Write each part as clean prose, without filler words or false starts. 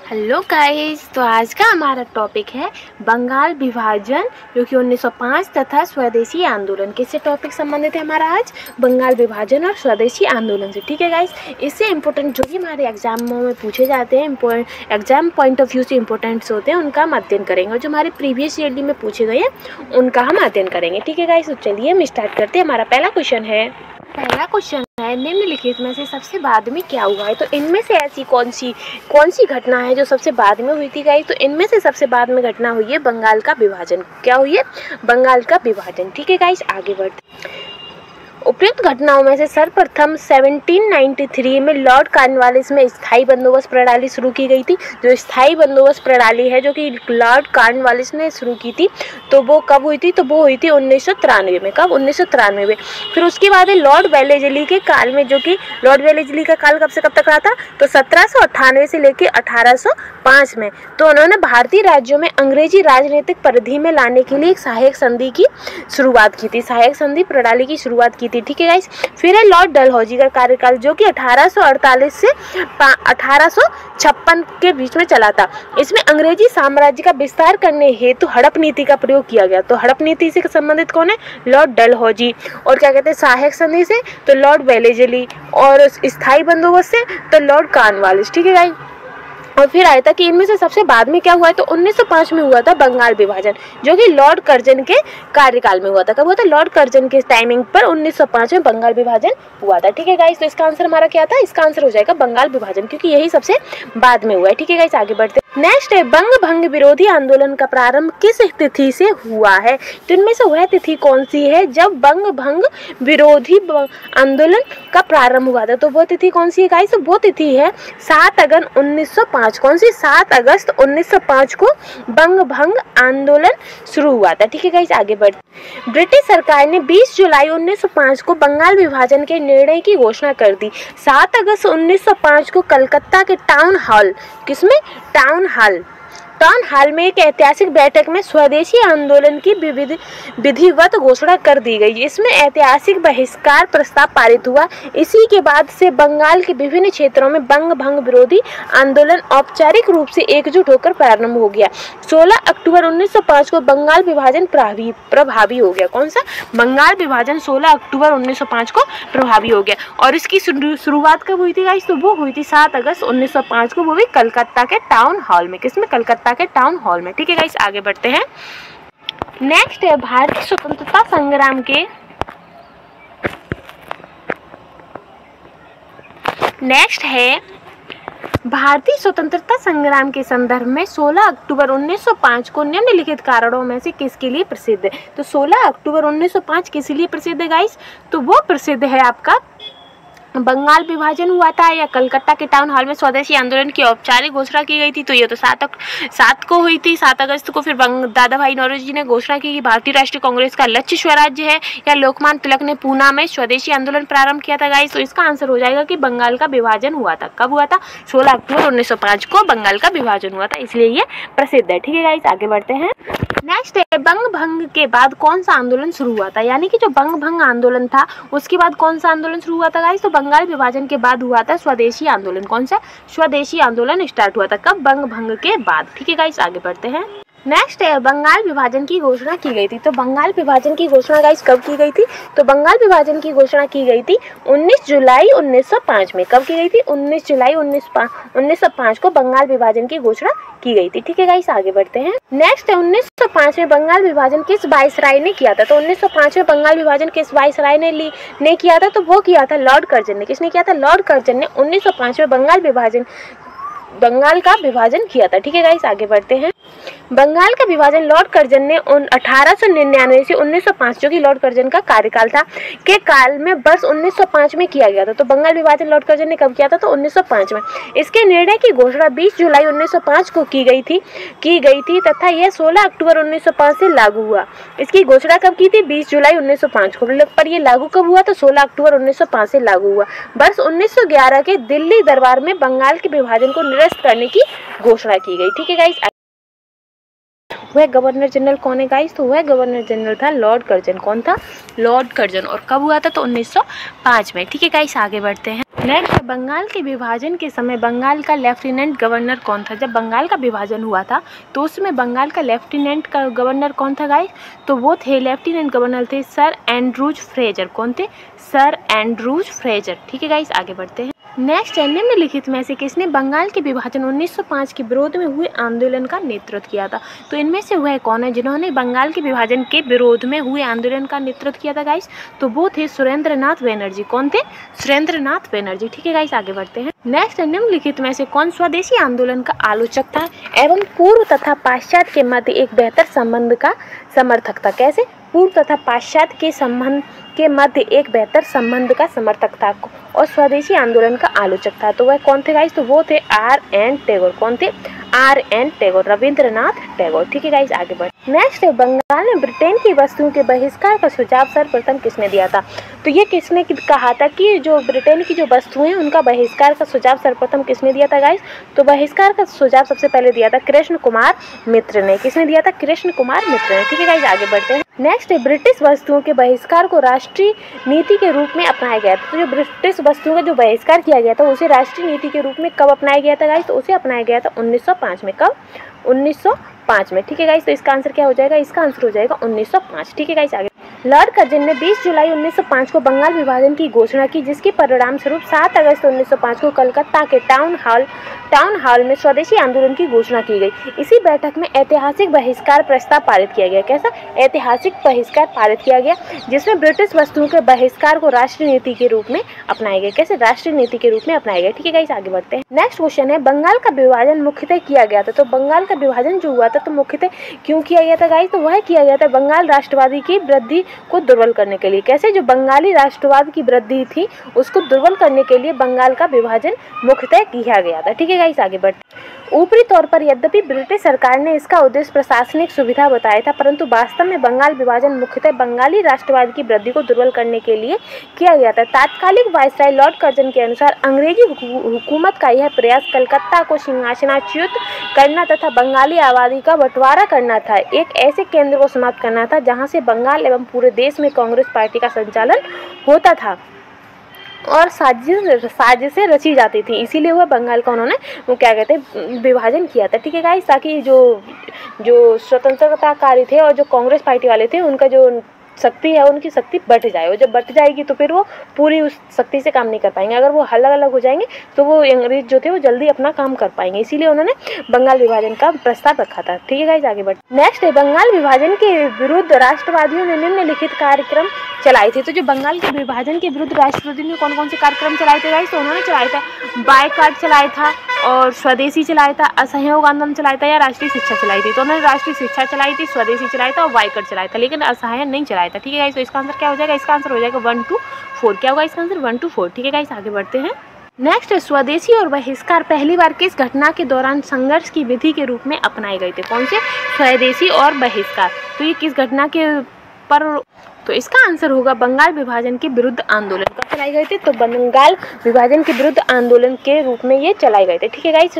Hello guys, तो आज का हमारा टॉपिक है बंगाल विभाजन जो कि 1905 तथा स्वदेशी आंदोलन। किससे टॉपिक संबंधित है हमारा आज? बंगाल विभाजन और स्वदेशी आंदोलन से। ठीक है गाइस, इससे इम्पोर्टेंट जो भी हमारे एग्जामों में पूछे जाते हैं, एग्जाम पॉइंट ऑफ व्यू से इम्पोर्टेंट्स होते हैं, उनका हम अध्ययन करेंगे और जो हमारे प्रीवियस ईयरली में पूछे गए हैं उनका हम अध्ययन करेंगे। ठीक है गाइस, तो चलिए हम स्टार्ट करते हैं। हमारा पहला क्वेश्चन है निम्नलिखित में से सबसे बाद में क्या हुआ है? तो इनमें से ऐसी कौन सी घटना है जो सबसे बाद में हुई थी गाइस? तो इनमें से सबसे बाद में घटना हुई है बंगाल का विभाजन। क्या हुई है? बंगाल का विभाजन। ठीक है गाइस, आगे बढ़ते। उपयुक्त घटनाओं में से सर्वप्रथम 1793 में लॉर्ड कॉर्नवालिस में स्थायी बंदोबस्त प्रणाली शुरू की गई थी। जो स्थायी बंदोबस्त प्रणाली है जो कि लॉर्ड कॉर्नवालिस ने शुरू की थी, तो वो कब हुई थी? तो वो हुई थी 1993 में। कब? 1993 में। फिर उसके बाद लॉर्ड वेलेस्ली के काल में, जो कि लॉर्ड वेलेस्ली का काल कब से कब तक रहा था? तो 1798 से लेकर 1805 में। तो उन्होंने भारतीय राज्यों में अंग्रेजी राजनीतिक परिधि में लाने के लिए एक सहायक संधि की शुरुआत की थी, सहायक संधि प्रणाली की शुरुआत की थी। ठीक है गाइस, फिर है लॉर्ड डलहौजी का कार्यकाल जो कि 1848 से 1856 के बीच में चला था। इसमें अंग्रेजी साम्राज्य का विस्तार करने हेतु हड़प नीति का प्रयोग किया गया। तो हड़प नीति से संबंधित कौन है? लॉर्ड डलहौजी। और क्या कहते हैं सहायक संधि से? तो लॉर्ड वेलेस्ली। और स्थायी बंदोबस्त से तो लॉर्ड कॉर्नवालिस। ठीक है गाइस, और फिर आया था कि इनमें से सबसे बाद में क्या हुआ है? तो 1905 में हुआ था बंगाल विभाजन, जो कि लॉर्ड कर्जन के कार्यकाल में हुआ था। कब हुआ था? लॉर्ड कर्जन के टाइमिंग पर 1905 में बंगाल विभाजन हुआ था। ठीक है गाइस, तो इसका आंसर हमारा क्या था? इसका आंसर हो जाएगा बंगाल विभाजन, क्योंकि यही सबसे बाद में हुआ है। ठीक है गाइस, आगे बढ़ते। नेक्स्ट है बंग भंग विरोधी आंदोलन का प्रारंभ किस तिथि से हुआ है? तो इनमें से वह तिथि कौन सी है जब बंग भंग विरोधी आंदोलन का प्रारंभ हुआ था? तो वो तिथि कौन सी है गाइस? तो वो तिथि है 7 अगस्त 1905। कौन सी? 7 अगस्त 1905 को बंग भंग आंदोलन शुरू हुआ था। ठीक है गाइस, आगे बढ़ते। ब्रिटिश सरकार ने 20 जुलाई 1905 को बंगाल विभाजन के निर्णय की घोषणा कर दी। 7 अगस्त 1905 को कलकत्ता के टाउन हॉल, किसमें? टाउन हॉल में एक ऐतिहासिक बैठक में स्वदेशी आंदोलन की विधिवत घोषणा कर दी गई। इसमें ऐतिहासिक बहिष्कार प्रस्ताव पारित हुआ। इसी के बाद से बंगाल के विभिन्न क्षेत्रों में बंग भंग विरोधी आंदोलन औपचारिक रूप से एकजुट होकर प्रारंभ हो गया। 16 अक्टूबर 1905 को बंगाल विभाजन प्रभावी हो गया। कौन सा? बंगाल विभाजन 16 अक्टूबर 1905 को प्रभावी हो गया। और इसकी शुरुआत कब हुई थी गाइस? तो वो हुई थी 7 अगस्त 1905 को, वो भी कलकत्ता के टाउन हॉल में। किसमें? कलकत्ता के टाउन हॉल में। ठीक है गाइस, आगे बढ़ते हैं। नेक्स्ट है भारतीय स्वतंत्रता संग्राम के भारतीय स्वतंत्रता संग्राम के संदर्भ में 16 अक्टूबर 1905 को निम्नलिखित कारणों में से किसके लिए प्रसिद्ध है? तो 16 अक्टूबर 1905 किस लिए प्रसिद्ध है गाइस? तो वो प्रसिद्ध है आपका बंगाल विभाजन हुआ था या कलकत्ता के टाउन हॉल में स्वदेशी आंदोलन की औपचारिक घोषणा की गई थी। तो ये तो 7 को हुई थी, 7 अगस्त को। फिर दादा भाई नौरोजी ने घोषणा की कि भारतीय राष्ट्रीय कांग्रेस का लक्ष्य स्वराज्य है, या लोकमान्य तिलक ने पूना में स्वदेशी आंदोलन प्रारंभ किया था गाइस। तो इसका आंसर हो जाएगा कि बंगाल का विभाजन हुआ था। कब हुआ था? 16 अक्टूबर 1905 को बंगाल का विभाजन हुआ था, इसलिए ये प्रसिद्ध है। ठीक है गाइस, आगे बढ़ते हैं। नेक्स्ट है बंग भंग के बाद कौन सा आंदोलन शुरू हुआ था? यानी कि जो बंग भंग आंदोलन था उसके बाद कौन सा आंदोलन शुरू हुआ था गाइस? तो बंगाल विभाजन के बाद हुआ था स्वदेशी आंदोलन। कौन सा? स्वदेशी आंदोलन स्टार्ट हुआ था। कब? बंग भंग के बाद। ठीक है गाइस, आगे बढ़ते हैं। नेक्स्ट है बंगाल विभाजन की घोषणा की गई थी। तो बंगाल विभाजन की घोषणा गाइस कब की गई थी? तो बंगाल विभाजन की घोषणा की गई थी 19 जुलाई 1905 में। कब की गई थी? 19 जुलाई 1905 को बंगाल विभाजन की घोषणा की गई थी। ठीक है गाइस, आगे बढ़ते हैं। नेक्स्ट है 1905 में बंगाल विभाजन किस वायसराय ने किया था? तो 1905 में बंगाल विभाजन किस वायसराय ने किया था? तो वो किया था लॉर्ड कर्जन ने। किसने किया था? लॉर्ड कर्जन ने 1905 में बंगाल का विभाजन किया था। ठीक है गाइस, आगे बढ़ते हैं। बंगाल का विभाजन लॉर्ड कर्जन ने 1899 से 1905, जो कि लॉर्ड कर्जन का कार्यकाल था, के काल में वर्ष 1905 में किया गया था। तो बंगाल विभाजन लॉर्ड कर्जन ने कब किया था? तो 1905 में। इसके निर्णय की घोषणा 20 जुलाई 1905 को की गई थी तथा यह 16 अक्टूबर 1905 से लागू हुआ। इसकी घोषणा कब की थी? 20 जुलाई 1905 को, पर यह लागू कब हुआ? तो 16 अक्टूबर 1905 से लागू हुआ। वर्ष 1911 के दिल्ली दरबार में बंगाल के विभाजन को निरस्त करने की घोषणा की गई। ठीक है गाइस, वह गवर्नर जनरल कौन है गाइस? तो वह गवर्नर जनरल था लॉर्ड कर्जन। कौन था? Lord Curzon. और कब हुआ था? तो 1905 में। ठीक है गाइस, आगे बढ़ते हैं। नेक्स्ट, बंगाल के विभाजन के समय बंगाल का लेफ्टिनेंट गवर्नर कौन था? जब बंगाल का विभाजन हुआ था तो उसमें बंगाल का लेफ्टिनेंट का गवर्नर कौन था गाइस? तो वो थे, लेफ्टिनेंट गवर्नर थे सर एंड्रूज फ्रेजर। कौन थे? Sir Andrews Fraser. ठीक है गाइस, आगे बढ़ते हैं। नेक्स्ट है, निम्नलिखित में से किसने बंगाल के विभाजन 1905 के विरोध में हुए आंदोलन का नेतृत्व किया था? तो इनमें से वह कौन है जिन्होंने बंगाल के विभाजन के विरोध में हुए आंदोलन का नेतृत्व किया था गाइस? तो वो थे सुरेंद्रनाथ बनर्जी। कौन थे? सुरेंद्रनाथ बनर्जी। ठीक है गाइस, आगे बढ़ते हैं। नेक्स्ट, निम्नलिखित में से कौन स्वदेशी आंदोलन का आलोचक था एवं पूर्व तथा पाश्चात्य के मध्य एक बेहतर संबंध का समर्थक था? कैसे? पूर्व तथा पाश्चात्य के संबंध के मध्य एक बेहतर संबंध का समर्थक था और स्वदेशी आंदोलन का आलोचक था। तो वह कौन थे गाइस? तो वो थे R.N. टैगोर। कौन थे? R.N. टैगोर, रविंद्रनाथ टैगोर। ठीक है गाइस, आगे बढ़। नेक्स्ट है, बंगाल में ब्रिटेन की वस्तुओं के बहिष्कार का सुझाव सर्वप्रथम किसने दिया था? तो ये किसने कहा था कि जो ब्रिटेन की जो वस्तुएं हैं उनका बहिष्कार का सुझाव सर्वप्रथम किसने दिया था गाइस? तो बहिष्कार का सुझाव सबसे पहले दिया था कृष्ण कुमार मित्र ने। किसने दिया था? कृष्ण कुमार मित्र ने। ठीक है गाइस, आगे बढ़ते हैं। नेक्स्ट है, ब्रिटिश वस्तुओं के बहिष्कार को राष्ट्रीय नीति के रूप में अपनाया गया था। तो जो ब्रिटिश वस्तुओं का जो बहिष्कार किया गया था उसे राष्ट्रीय नीति के रूप में कब अपनाया गया था गाइस? तो उसे अपनाया गया था 1905 में। कब? 1905 में। ठीक है गाइस, तो इसका आंसर क्या हो जाएगा? इसका आंसर हो जाएगा 1905। ठीक है गाइस, आगे। लॉर्ड कर्जन ने 20 जुलाई 1905 को बंगाल विभाजन की घोषणा की, जिसके परिणाम स्वरूप 7 अगस्त 1905 को कलकत्ता के टाउन हॉल में स्वदेशी आंदोलन की घोषणा की गई। इसी बैठक में ऐतिहासिक बहिष्कार प्रस्ताव पारित किया गया। कैसा? ऐतिहासिक बहिष्कार पारित किया गया, जिसमें ब्रिटिश वस्तुओं के बहिष्कार को राष्ट्रीय नीति के रूप में अपनाया गया। कैसे? राष्ट्रीय नीति के रूप में अपनाया गया। ठीक है गाइस, आगे बढ़ते हैं। नेक्स्ट क्वेश्चन है, बंगाल का विभाजन मुख्यतः किया गया था। तो बंगाल का विभाजन जो हुआ था तो मुख्यतः क्यों किया गया था गाइस? तो वह किया गया था बंगाल राष्ट्रवादी की वृद्धि को दुर्बल करने के लिए। कैसे? जो बंगाली राष्ट्रवाद की वृद्धि थी उसको दुर्बल करने के लिए बंगाल का विभाजन मुख्यतः किया गया था। ठीक है गाइस, आगे बढ़ते। ऊपरी तौर पर यद्यपि ब्रिटिश सरकार ने इसका उद्देश्य प्रशासनिक सुविधा बताया था, परंतु वास्तव में बंगाल विभाजन मुख्यतः बंगाली राष्ट्रवाद की वृद्धि को दुर्बल करने के लिए किया गया था। तात्कालिक वायसराय लॉर्ड कर्जन के अनुसार अंग्रेजी हुकूमत का यह प्रयास कलकत्ता को सिंहासनाच्युत करना तथा बंगाली आबादी का बंटवारा करना था। एक ऐसे केंद्र को समाप्त करना था जहां से बंगाल एवं पूरे देश में कांग्रेस पार्टी का संचालन होता था और साजिशें रची जाती थी। इसीलिए वह बंगाल का उन्होंने वो क्या कहते हैं विभाजन किया था। ठीक है गाइस, ताकि जो स्वतंत्रताकारी थे और जो कांग्रेस पार्टी वाले थे उनका जो शक्ति है उनकी शक्ति बढ़ जाए, और जब बढ़ जाएगी तो फिर वो पूरी उस शक्ति से काम नहीं कर पाएंगे। अगर वो अलग अलग हो जाएंगे तो वो अंग्रेज जो थे वो जल्दी अपना काम कर पाएंगे। इसीलिए उन्होंने बंगाल विभाजन का प्रस्ताव रखा था। ठीक है गाइस, आगे बढ़ते। नेक्स्ट है, बंगाल विभाजन के विरुद्ध राष्ट्रवादियों ने निम्नलिखित कार्यक्रम चलाए थे। तो जो बंगाल के विभाजन के विरुद्ध राष्ट्रवादियों ने कौन कौन से कार्यक्रम चलाए थे गाइस? तो उन्होंने चलाया था बायकॉट चलाया था और स्वदेशी चलाया था, असहयोग आंदोलन चलाया था या राष्ट्रीय शिक्षा चलाई थी। तो उन्होंने राष्ट्रीय शिक्षा चलाई थी, स्वदेशी चलाया था और बायकॉट चलाया था, लेकिन असहाय नहीं चलाया था। ठीक है गाइस, तो इसका आंसर क्या हो जाएगा? इसका आंसर हो जाएगा 1 to 4। क्या होगा इसका आंसर? 1 to 4। ठीक है गाइस, आगे बढ़ते हैं। नेक्स्ट है, स्वदेशी और बहिष्कार पहली बार किस घटना के दौरान संघर्ष की विधि के रूप में अपनाए गए थे? कौन से? स्वदेशी और बहिष्कार। तो ये किस घटना के पर? तो इसका आंसर होगा बंगाल विभाजन के विरुद्ध आंदोलन कब चलाए गए थे? तो बंगाल विभाजन के विरुद्ध आंदोलन के रूप में ये चलाए गए थे। ठीक है गाइस,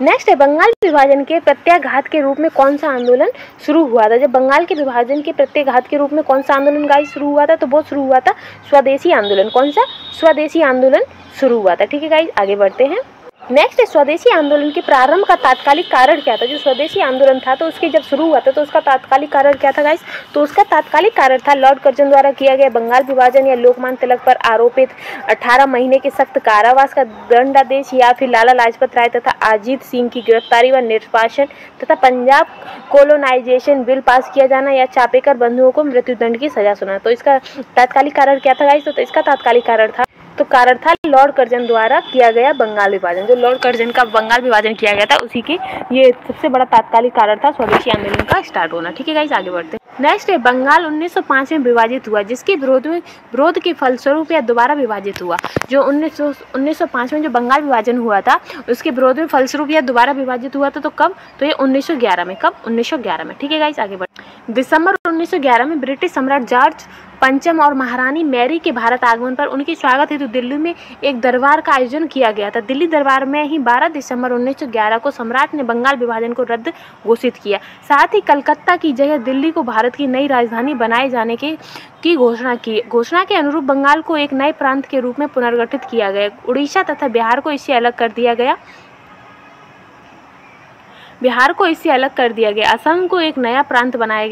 नेक्स्ट है बंगाल विभाजन के प्रत्याघात के रूप में कौन सा आंदोलन शुरू हुआ था? जब बंगाल के विभाजन के प्रत्याघात के रूप में कौन सा आंदोलन गाइस शुरू हुआ था? तो वो शुरू हुआ था स्वदेशी आंदोलन। कौन सा? स्वदेशी आंदोलन शुरू हुआ था। ठीक है गाइस, आगे बढ़ते हैं। नेक्स्ट है, स्वदेशी आंदोलन के प्रारंभ का तात्कालिक कारण क्या था? जो स्वदेशी आंदोलन था तो उसके जब शुरू हुआ था तो उसका तात्कालिक कारण क्या था गाइस? तो उसका तात्कालिक कारण था लॉर्ड कर्जन द्वारा किया गया बंगाल विभाजन या लोकमान्य तिलक पर आरोपित 18 महीने के सख्त कारावास का दंडादेश, या फिर लाला लाजपत राय तथा अजीत सिंह की गिरफ्तारी व निर्वासन तथा पंजाब कोलोनाइजेशन बिल पास किया जाना, या चापेकर बंधुओं को मृत्युदंड की सजा सुना। तो इसका तात्कालिक कारण क्या था गाइस? तो इसका तात्कालिक कारण था लॉर्ड कर्जन द्वारा किया गया बंगाल विभाजन। जो लॉर्ड कर्जन का बंगाल विभाजन किया गया था उसी की ये सबसे बड़ा तात्कालिक कारण था स्वदेशी आंदोलन का स्टार्ट होना। ठीक है गाइस, आगे बढ़ते हैं। नेक्स्ट है, बंगाल 1905 में विभाजित हुआ, जिसके विरोध के फलस्वरूप या दोबारा विभाजित हुआ। जो 1905 में जो बंगाल विभाजन हुआ था उसके विरोध में फलस्वरूप या दोबारा विभाजित हुआ था। तो कब? तो ये 1911 में। कब? 1911 में। ठीक है गाइस, आगे बढ़ते हैं। दिसंबर 1911 में ब्रिटिश सम्राट जॉर्ज पंचम और महारानी मैरी के भारत आगमन पर उनके स्वागत हेतु दिल्ली में एक दरबार का आयोजन किया गया था। दिल्ली दरबार में ही 12 दिसंबर 1911 को सम्राट ने बंगाल विभाजन को रद्द घोषित किया। साथ ही कलकत्ता की जगह दिल्ली को भारत की नई राजधानी बनाए जाने की घोषणा की। घोषणा के अनुरूप बंगाल को एक नए प्रांत के रूप में पुनर्गठित किया गया। उड़ीसा तथा बिहार को इससे अलग कर दिया गया। असम को एक नया प्रांत बनाया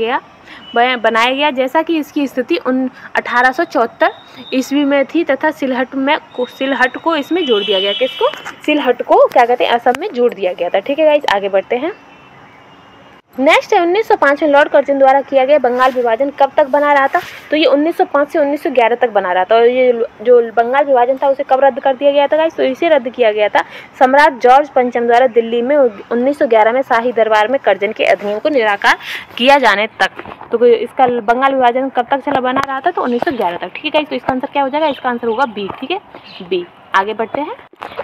गया जैसा कि इसकी स्थिति 1874 ईस्वी में थी तथा सिलहट को इसमें जोड़ दिया गया। किसको? सिलहट को क्या कहते हैं, असम में जोड़ दिया गया था। ठीक है गाइस, आगे बढ़ते हैं। नेक्स्ट है 1905 में लॉर्ड कर्जन द्वारा किया गया बंगाल विभाजन कब तक बना रहा था? तो ये 1905 से 1911 तक बना रहा था। और ये जो बंगाल विभाजन था उसे कब रद्द कर दिया गया था गाइस? तो इसे रद्द किया गया था सम्राट जॉर्ज पंचम द्वारा दिल्ली में 1911 में शाही दरबार में कर्जन के अधिनियम को निराकार किया जाने तक। तो इसका बंगाल विभाजन कब तक चला बना रहा था? तो 1911 तक। ठीक है गाइस, तो इसका आंसर क्या हो जाएगा? इसका आंसर होगा बी। ठीक है, बी। आगे बढ़ते हैं।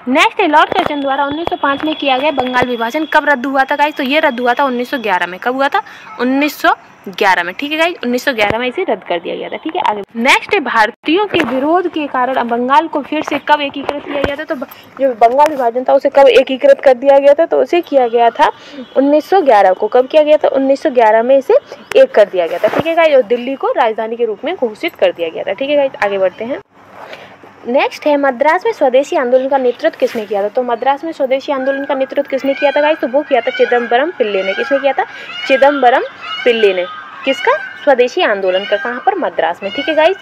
नेक्स्ट है लॉर्ड कर्जन द्वारा 1905 में किया गया बंगाल विभाजन कब रद्द हुआ था गाइस? तो ये रद्द हुआ था 1911 में। कब हुआ था? 1911 में। ठीक है गाइस, 1911 में इसे रद्द कर दिया गया था। ठीक है, आगे नेक्स्ट है भारतीयों के विरोध के कारण बंगाल को फिर से कब एकीकृत किया गया था? तो जो बंगाल विभाजन था उसे कब एकीकृत कर दिया गया था? तो उसे किया गया था 1911 को। कब किया गया था? 1911 में इसे एक कर दिया गया था। ठीक है गाइस, और दिल्ली को राजधानी के रूप में घोषित कर दिया गया था। ठीक है गाइस, आगे बढ़ते हैं। नेक्स्ट है मद्रास में स्वदेशी आंदोलन का नेतृत्व किसने किया था? तो मद्रास में स्वदेशी आंदोलन का नेतृत्व किसने किया था गाइस? तो वो किया था चिदम्बरम पिल्ले ने। किसने किया था? चिदम्बरम पिल्ले ने। किसका? स्वदेशी आंदोलन का। कहाँ पर? मद्रास में। ठीक है गाइस,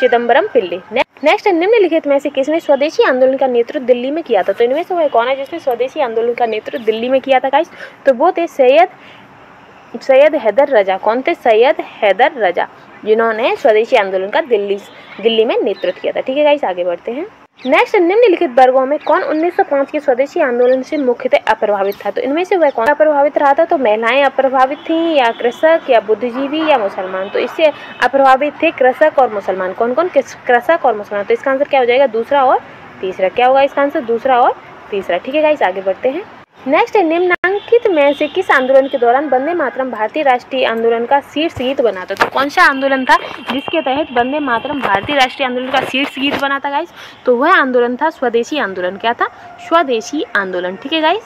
चिदम्बरम पिल्ले। नेक्स्ट है निम्नलिखित में से किसने स्वदेशी आंदोलन का नेतृत्व दिल्ली में किया था? तो इनमें से वह कौन है जिसने स्वदेशी आंदोलन का नेतृत्व दिल्ली में किया था गाइस? तो वो थे सैयद हैदर रजा। कौन थे? सैयद हैदर रजा, जिन्होंने स्वदेशी आंदोलन का दिल्ली में नेतृत्व किया था। ठीक है गाइस, आगे बढ़ते हैं। नेक्स्ट, निम्नलिखित वर्गों में कौन 1905 के स्वदेशी आंदोलन से मुख्यतः अप्रभावित था? तो इनमें से वह कौन अप्रभावित रहा था? तो महिलाएं अप्रभावित थीं, या कृषक, या बुद्धिजीवी, या मुसलमान? तो इससे अप्रभावित थे कृषक और मुसलमान। कौन कौन? कृषक और मुसलमान। तो इसका आंसर क्या हो जाएगा? दूसरा और तीसरा। क्या होगा इसका आंसर? दूसरा और तीसरा। ठीक है गाइस, आगे बढ़ते हैं। नेक्स्ट है निम्नलिखित में से किस आंदोलन के दौरान वंदे मातरम भारतीय राष्ट्रीय आंदोलन का शीर्ष गीत बना था? तो कौन सा आंदोलन था जिसके तहत वंदे मातरम भारतीय राष्ट्रीय आंदोलन का शीर्ष गीत बना था गाइस? तो वह आंदोलन था स्वदेशी आंदोलन। क्या था? स्वदेशी आंदोलन। ठीक है गाइस,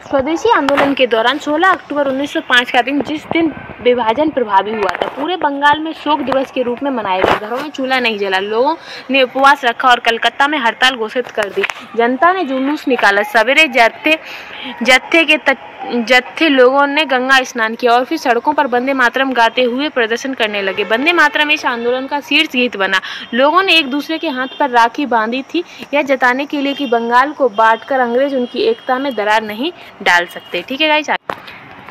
स्वदेशी आंदोलन के दौरान 16 अक्टूबर 1905 का दिन, जिस दिन विभाजन प्रभावी हुआ था, पूरे बंगाल में शोक दिवस के रूप में मनाया गया। घरों में चूल्हा नहीं जला, लोगों ने उपवास रखा और कलकत्ता में हड़ताल घोषित कर दी। जनता ने जुलूस निकाला। सवेरे जत्थे लोगों ने गंगा स्नान किया और फिर सड़कों पर वंदे मातरम गाते हुए प्रदर्शन करने लगे। वंदे मातरम इस आंदोलन का शीर्ष गीत बना। लोगों ने एक दूसरे के हाथ पर राखी बांधी थी, यह जताने के लिए कि बंगाल को बांटकर अंग्रेज उनकी एकता में दरार नहीं डाल सकते। ठीक है गाइस,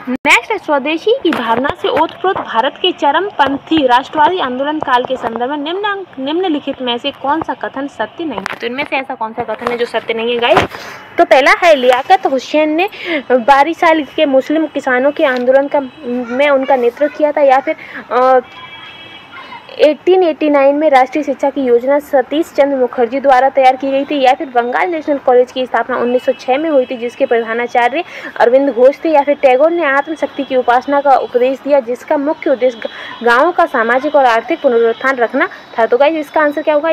नेक्स्ट है स्वदेशी की भावना से ओतप्रोत भारत के चरमपंथी राष्ट्रवादी आंदोलन काल के संदर्भ में निम्नलिखित में से कौन सा कथन सत्य नहीं है? तो इनमें से ऐसा कौन सा कथन है जो सत्य नहीं है गाइस? तो पहला है लियाकत हुसैन ने 12 साल के मुस्लिम किसानों के आंदोलन में उनका नेतृत्व किया था, या फिर 1889 में राष्ट्रीय शिक्षा की योजना सतीश चंद्र मुखर्जी द्वारा तैयार की गई थी, या फिर बंगाल नेशनल कॉलेज की स्थापना 1906 में हुई थी जिसके प्रधानाचार्य अरविंद घोष थे, या फिर टैगोर ने आत्मशक्ति की उपासना का उपदेश दिया जिसका मुख्य उद्देश्य गाँवों का सामाजिक और आर्थिक पुनरुत्थान रखना था। तो गाइस, इसका आंसर क्या होगा?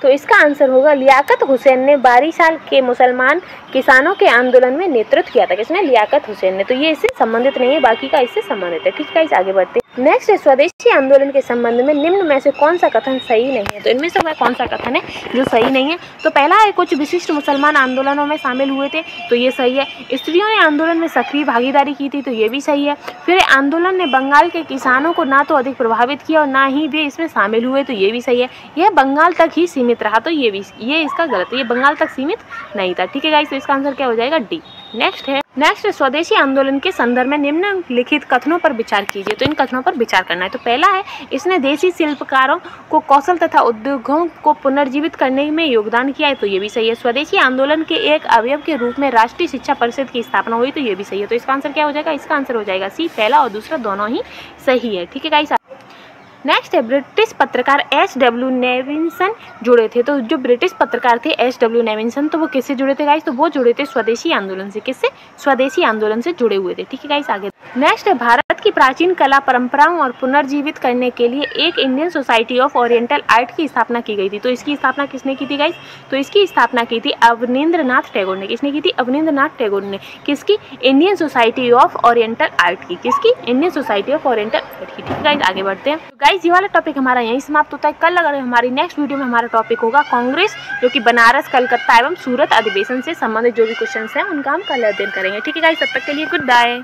इसका आंसर होगा लियाकत हुसैन ने 12 साल के मुसलमान किसानों के आंदोलन में नेतृत्व किया था। किसने? लियाकत हुसैन ने। तो ये इससे संबंधित नहीं है, बाकी का इससे संबंधित है। ठीक है, इस आगे बढ़ते हैं। नेक्स्ट है स्वदेशी आंदोलन के संबंध में निम्न में से कौन सा कथन सही नहीं है? तो इनमें से वह कौन सा कथन है जो सही नहीं है? तो पहला है कुछ विशिष्ट मुसलमान आंदोलनों में शामिल हुए थे, तो ये सही है। स्त्रियों ने आंदोलन में सक्रिय भागीदारी की थी, तो ये भी सही है। फिर आंदोलन ने बंगाल के किसानों को ना तो अधिक प्रभावित किया और ना ही वे इसमें शामिल हुए, तो ये भी सही है। यह बंगाल तक ही सीमित रहा, तो ये इसका गलत है। ये बंगाल तक सीमित नहीं था। ठीक है गाइस, तो इसका आंसर क्या हो जाएगा? डी। नेक्स्ट है स्वदेशी आंदोलन के संदर्भ में निम्नलिखित कथनों पर विचार कीजिए। तो इन कथनों पर विचार करना है। तो पहला है इसने देसी शिल्पकारों को कौशल तथा उद्योगों को पुनर्जीवित करने में योगदान किया है, तो ये भी सही है। स्वदेशी आंदोलन के एक अवयव के रूप में राष्ट्रीय शिक्षा परिषद की स्थापना हुई, तो ये भी सही है। तो इसका आंसर क्या हो जाएगा? इसका आंसर हो जाएगा सी। पहला और दूसरा दोनों ही सही है। ठीक है गाइस, नेक्स्ट है ब्रिटिश पत्रकार एच.डब्ल्यू. नेविल्सन जुड़े थे। तो जो ब्रिटिश पत्रकार थे एच.डब्ल्यू. नेविल्सन, तो वो किससे जुड़े थे गाइस? तो वो जुड़े थे स्वदेशी आंदोलन से। किससे? स्वदेशी आंदोलन से जुड़े हुए थे। ठीक है गाइस, आगे नेक्स्ट है भारत की प्राचीन कला परंपराओं और पुनर्जीवित करने के लिए एक Indian society of oriental art की स्थापना की गई थी। तो इसकी स्थापना किसने की थी गाइस? तो इसकी स्थापना की थी अवनींद्रनाथ टैगोर ने। किसने की थी? अवनींद्रनाथ टैगोर ने। किसकी? Indian society of oriental art की। किसकी? Indian society of oriental art की। ठीक है गाइस, आगे बढ़ते हैं। तो गाइस ये वाला टॉपिक हमारा यहीं समाप्त होता है। कल अगर हमारी नेक्स्ट वीडियो में हमारा टॉपिक होगा कांग्रेस, जो कि बनारस, कलकत्ता एवं सूरत अधिवेशन से संबंधित जो भी क्वेश्चन हैं उनका हम कल अध्ययन करेंगे। ठीक है गाइस, तब तक के लिए गुड बाय।